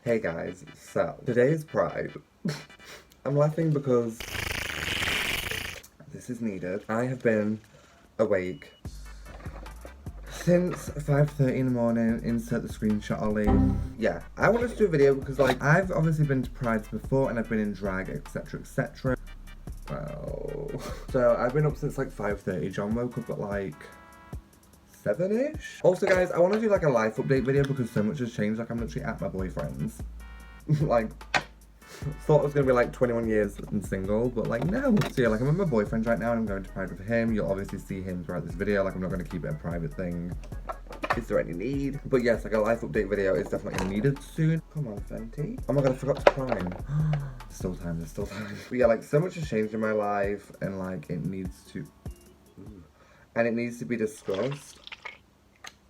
Hey guys, so today is Pride. I'm laughing because this is needed. I have been awake since 5:30 in the morning. Insert the screenshot, Ollie. Yeah, I wanted to do a video because like I've obviously been to Prides before and I've been in drag, etc, etc. Well, so I've been up since like 5:30. John woke up at like 7-ish. Also guys, I want to do like a life update video because so much has changed. Like I'm literally at my boyfriend's. Like, thought I was going to be like 21 years and single, but like no. So yeah, like I'm with my boyfriend right now and I'm going to Pride with him. You'll obviously see him throughout this video. Like I'm not going to keep it a private thing. Is there any need? But yes, like a life update video is definitely needed soon. Come on, Fenty. Oh my god, I forgot to prime. Still time, there's still time. But yeah, like so much has changed in my life and like it needs to... And it needs to be discussed.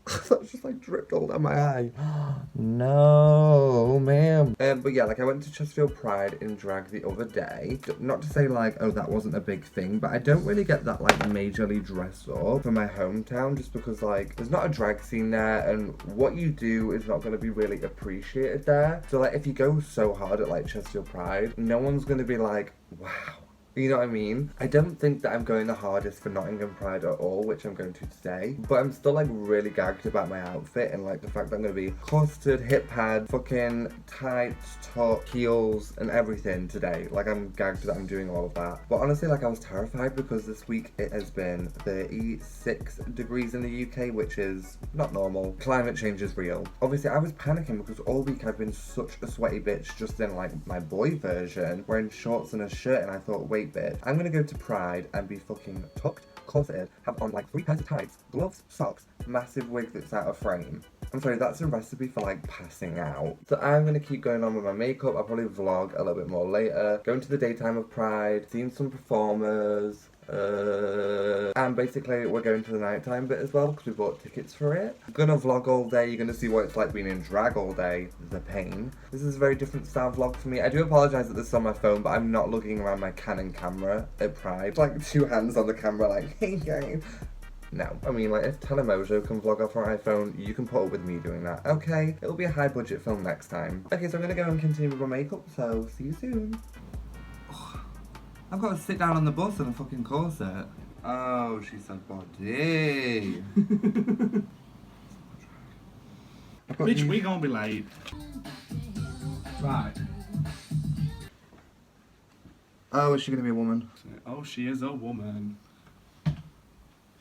That's just like dripped all down my eye. No, ma'am. But yeah, like I went to Chesterfield Pride in drag the other day. Not to say like, oh, that wasn't a big thing, but I don't really get that like majorly dressed up for my hometown just because like there's not a drag scene there and what you do is not going to be really appreciated there. So like if you go so hard at like Chesterfield Pride, no one's going to be like, wow. You know what I mean? I don't think that I'm going the hardest for Nottingham Pride at all, which I'm going to today. But I'm still like really gagged about my outfit and like the fact that I'm going to be corseted, hip pad, fucking tight top, heels and everything today. Like I'm gagged that I'm doing all of that. But honestly, like I was terrified because this week it has been 36 degrees in the UK, which is not normal. Climate change is real. Obviously, I was panicking because all week I've been such a sweaty bitch just in like my boy version, wearing shorts and a shirt, and I thought, wait, bitch, I'm gonna go to Pride and be fucking tucked, corseted, have on like 3 pairs of tights, gloves, socks, massive wig that's out of frame. I'm sorry, that's a recipe for like passing out. So I'm gonna keep going on with my makeup. I'll probably vlog a little bit more later. Going to the daytime of Pride, seeing some performers. And basically we're going to the nighttime bit as well because we bought tickets for it. I'm gonna vlog all day. You're gonna see what it's like being in drag all day. The pain. This is a very different style vlog for me. I do apologise that this is on my phone, but I'm not looking around my Canon camera at Pride. Like 2 hands on the camera like, hey guys. No, I mean like if Telemojo can vlog off her iPhone, you can put up with me doing that. Okay, it'll be a high budget film next time. Okay, so I'm gonna go and continue with my makeup, so see you soon. I've got to sit down on the bus in a fucking corset. Oh, she said body. Bitch, we gonna be late. Right. Oh, is she gonna be a woman? Oh, she is a woman.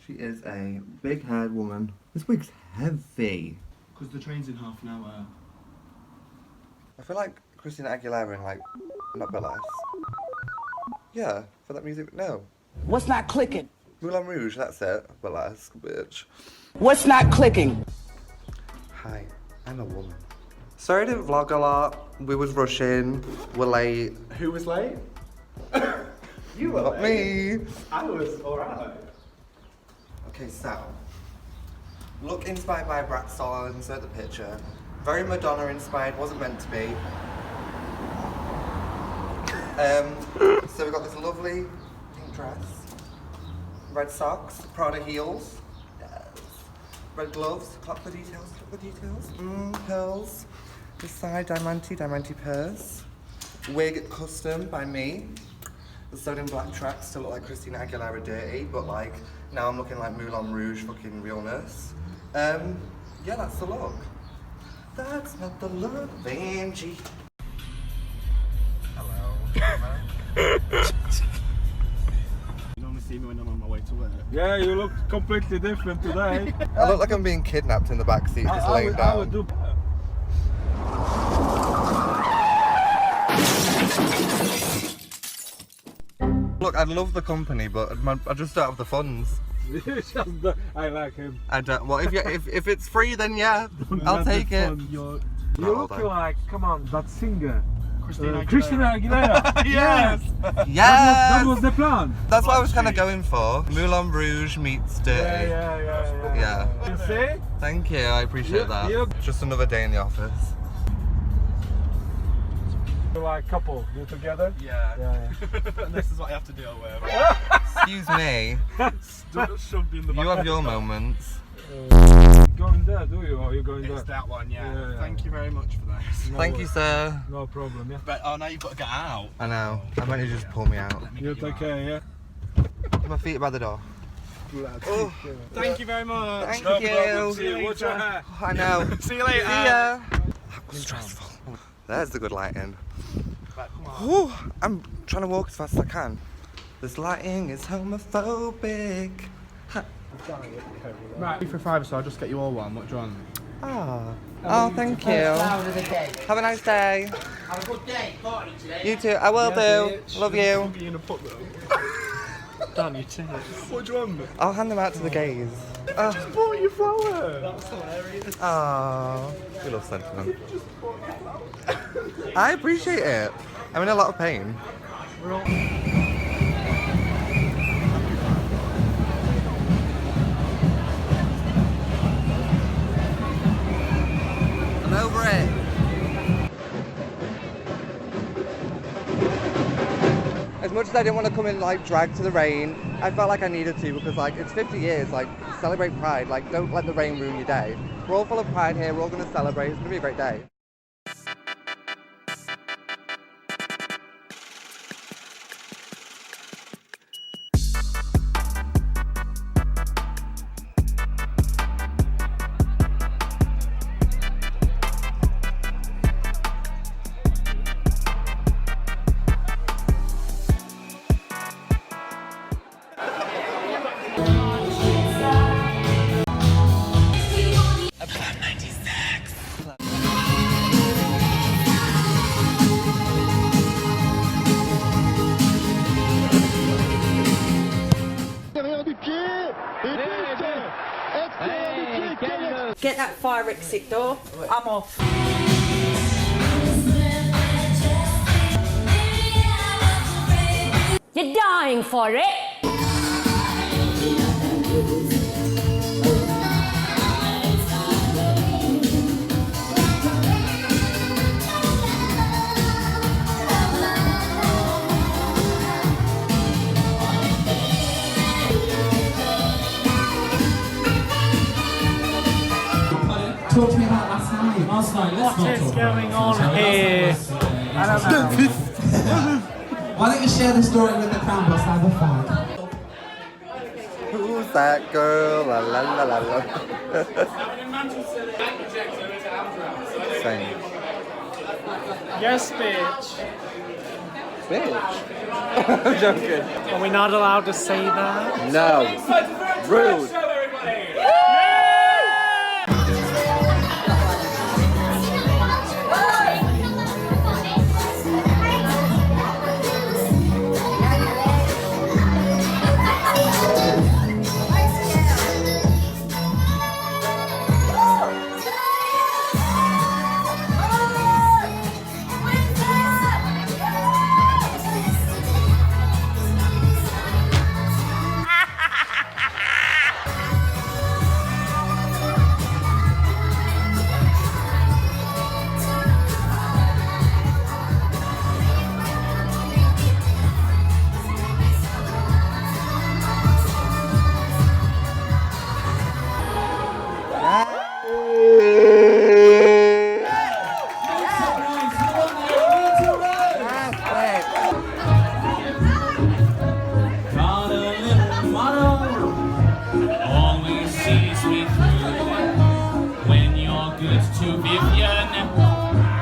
She is a big-haired woman. This wig's heavy. Because the train's in half an hour. I feel like Christina Aguilera in like, not Burlesque. Yeah, for that music, no. What's not clicking? Moulin Rouge, that's it. Burlesque, bitch. What's not clicking? Hi, I'm a woman. Sorry I didn't vlog a lot. We was rushing, we're late. Who was late? You were Not late. me. I was alright. Okay, so. Look inspired by Brat Soul, I'll insert the picture. Very Madonna inspired, wasn't meant to be. So we got this lovely pink dress, red socks, Prada heels, yes, red gloves, clock the details, pearls, this side diamante purse, wig custom by me, the sewed in black tracks to look like Christina Aguilera dirty, but like now I'm looking like Moulin Rouge fucking realness. Yeah, that's the look. That's not the look, Benji. You normally see me when I'm on my way to work. Yeah, you look completely different today. I look like I'm being kidnapped in the back seat, just laying down. I would do better. Look, I love the company, but I just don't have the funds. I like him. I don't. Well, if it's free, then yeah, I'll take it. You look like, come on, that singer. Christina Aguilera. Yes. Yes. That was the plan. That's what I was kind of going for. Moulin Rouge meets dirty. Yeah. You see? Thank you. I appreciate that. Just another day in the office. You're like couple. You together? Yeah. And this is what I have to do at work. Excuse me. Don't shove me in the back. You have your moments. Going there, do you? Or are you going It's there? that one, yeah. Yeah. Thank you very much for this. No Thank worries. you, sir. No problem, yeah. But now you've got to get out. I know. I meant you just pull me out. You take care, yeah? My feet are by the door. Oh. Thank you very much. Thank No you. problem. See you, watch your hair. I know. See you later. See ya. That was stressful. There's the good lighting. Whew, I'm trying to walk as fast as I can. This lighting is homophobic. Right. For five, so I'll just get you all one. What do you want? Oh, thank you. Have a nice day. Have a good day. Party today. You too. I will do. Love you. You in a put though. Dan, you tits. What do you want? I'll hand them out to the gays. Oh, Bought you flower. That's hilarious. oh. We love sentiment. I appreciate it. I'm in a lot of pain. I'm over it. As much as I didn't want to come in like drag to the rain, I felt like I needed to because like it's 50 years, like celebrate Pride, like don't let the rain ruin your day. We're all full of pride here, we're all going to celebrate, it's going to be a great day. Get that fire exit door. I'm off. You're dying for it. Talk to me about last night. Last night, let's not talk about Going on here. I don't know. Why don't you share the story with the crown boss? Have a fag. Who's that girl? La la la la la. Same. Yes, bitch. Bitch. I'm joking. Are we not allowed to say that? No. Rude.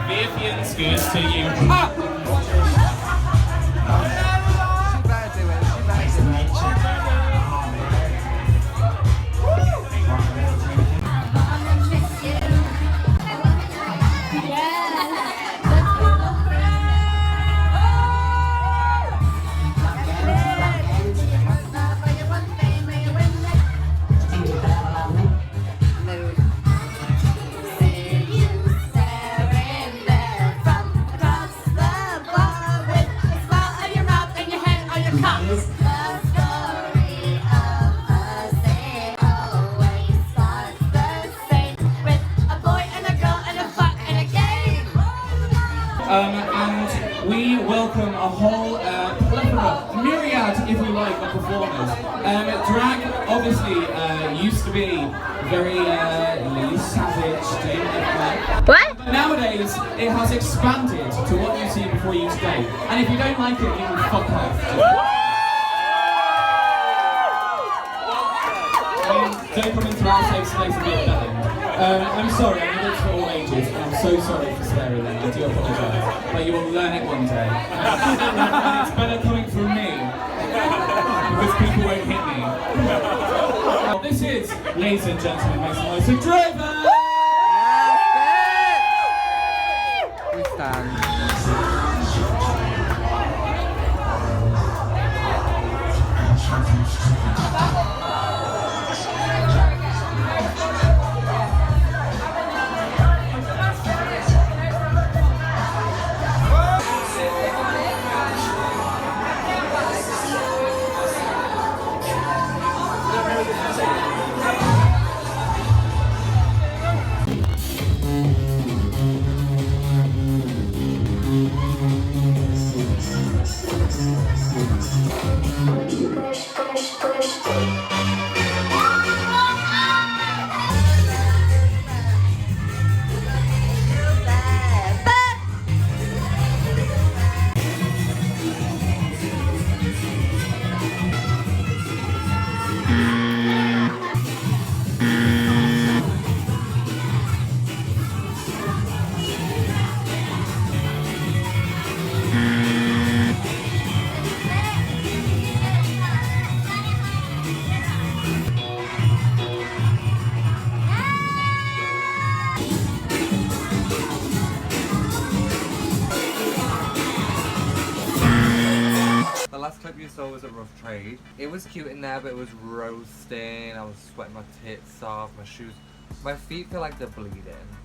Vivian's good to you. And we welcome a whole plethora, myriad decide if we like our performers. Drag obviously used to be very savage, What? but nowadays it has expanded to what you see before you today. And if you don't like it, you can fuck off. Don't come into our safe space and get nothing. I'm sorry, I know it's for all ages, and I'm so sorry for swearing then, I do apologise. But you will learn it one day. And it's better coming from me, because people won't hit me. Well, this is, ladies and gentlemen, make some noise for Driver! We stand. The last clip you saw was a rough trade. It was cute in there, but it was roasting. I was sweating my tits off, my shoes. My feet feel like they're bleeding.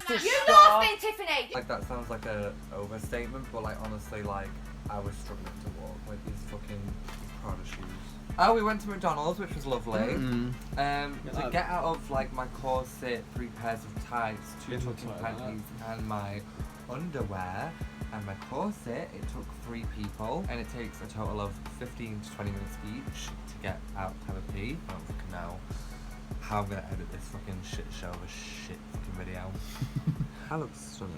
You lost it, Tiffany! Like that sounds like a overstatement, but like honestly, like I was struggling to walk with these fucking Prada shoes. Oh, we went to McDonald's, which was lovely. To get out of like my corset, 3 pairs of tights, 2 tucking panties, and my underwear and my corset, it took 3 people, and it takes a total of 15 to 20 minutes each to get out to have a pee. I don't fucking know how I'm gonna edit this fucking shit show of a shit fucking video. I look stunning.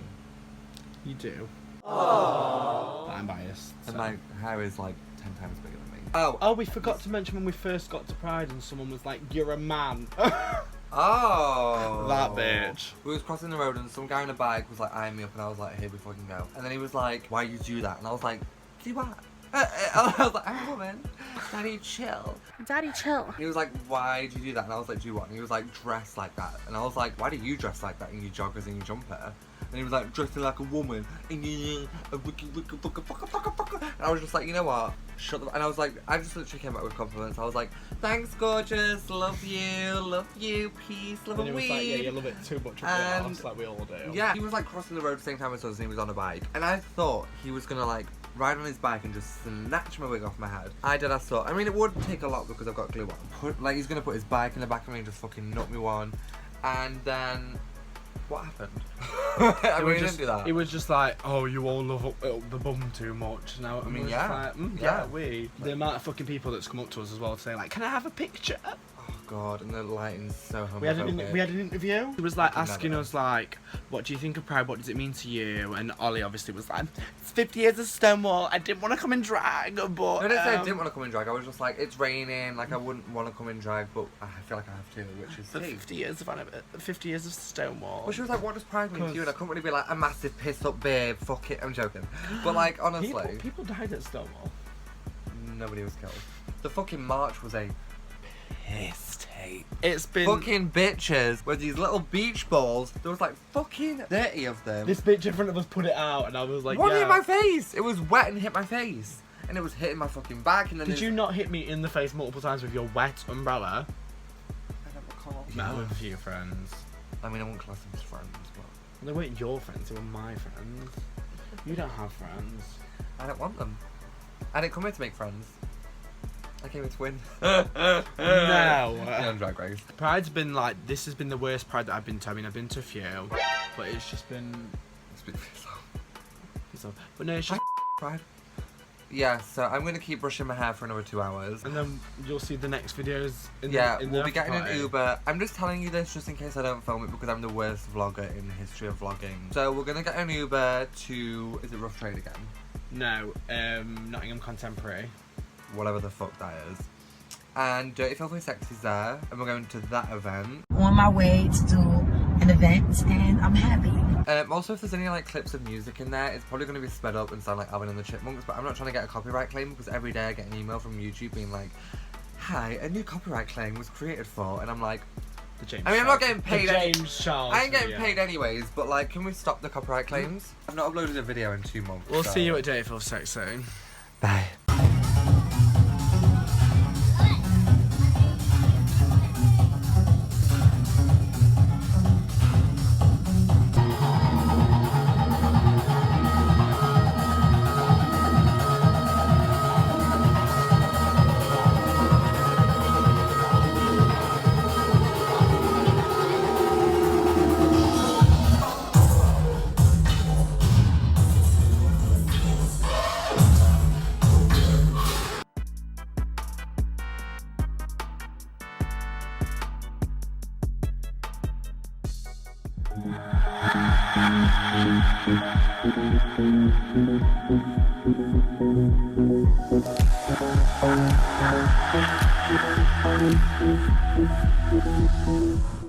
You do. Aww. I'm biased. And So. my hair is like 10 times bigger than me. Oh, we forgot to mention when we first got to Pride and someone was like, "You're a man." Oh. That bitch. We was crossing the road and some guy on a bike was like eyeing me up and I was like, "Here we fucking go." And then he was like, "Why you do that?" And I was like, "Do what?" I was like, "I'm a woman. Daddy, chill." Daddy, chill. He was like, "Why do you do that?" And I was like, "Do what?" And he was like, "Dress like that." And I was like, "Why do you dress like that in your joggers and your jumper?" And he was like, "Dressing like a woman." And I was just like, you know what? Shut the. And I was like, I just literally came back with compliments. I was like, "Thanks, gorgeous. Love you. Peace, love And and he was like, "Yeah, weed." you love it too much of And- the like we all do." Yeah, he was like crossing the road at the same time as us and he was on a bike. And I thought he was gonna like ride on his bike and just snatch my wig off my head. I did, I thought. I mean, it would take a lot because I've got glue on. Like, he's gonna put his bike in the back of me and just fucking knock me one. And then, what happened? I mean, he didn't do that. It was just like, "Oh, you all love up the bum too much." Now, I mean, yeah. like, Yeah. we. The amount of fucking people that's come up to us as well to say like, "Can I have a picture?" Oh god, and the lighting's so homophobic. We had an interview. He was like Fucking asking never. us like, "What do you think of Pride? What does it mean to you?" And Ollie obviously was like, "It's 50 years of Stonewall. I didn't want to come in drag, but." No, I didn't say I didn't want to come in drag. I was just like, it's raining. Like, I wouldn't want to come in drag, but I feel like I have to, which is The silly. 50 years of Stonewall. Well, she was like, "What does Pride mean to you?" And I couldn't really be like, "A massive piss up babe. Fuck it." I'm joking. But like, honestly, People died at Stonewall. nobody was killed. The fucking march was a piss take. It's been Fucking bitches with these little beach balls. There was like fucking 30 of them. this bitch in front of us put it out, and I was like, One "Yeah." hit my face. It was wet and hit my face, and it was hitting my fucking back. And then Did you not hit me in the face multiple times with your wet umbrella? I don't recall. No, with a few friends. I mean, I won't class them as friends, but They weren't your friends; they were my friends. You don't have friends. I don't want them. I didn't come here to make friends. I came here to win. No. On Drag Race. Pride's been like, this has been the worst Pride that I've been to. I mean, I've been to a few, but it's just been. It's been so. But no, it's just. Pride. Yeah, so I'm going to keep brushing my hair for another 2 hours. And then you'll see the next videos in Yeah, in we'll the be getting an party. Uber. I'm just telling you this just in case I don't film it because I'm the worst vlogger in the history of vlogging. So we're going to get an Uber to, is it Rough Trade again? No, Nottingham Contemporary. Whatever the fuck that is. And Dirty Filthy Sexy's there, and we're going to that event. On my way to do an event, and I'm happy. Also, if there's any like clips of music in there, it's probably going to be sped up and sound like Alvin and the Chipmunks, but I'm not trying to get a copyright claim because every day I get an email from YouTube being like, hi, a new copyright claim was created for, and I'm like, The James I mean, I'm not getting paid. The James Charles. I ain't getting video. paid anyways, but like, can we stop the copyright claims? I've not uploaded a video in 2 months. We'll so- see you at Day for Sex soon. Bye.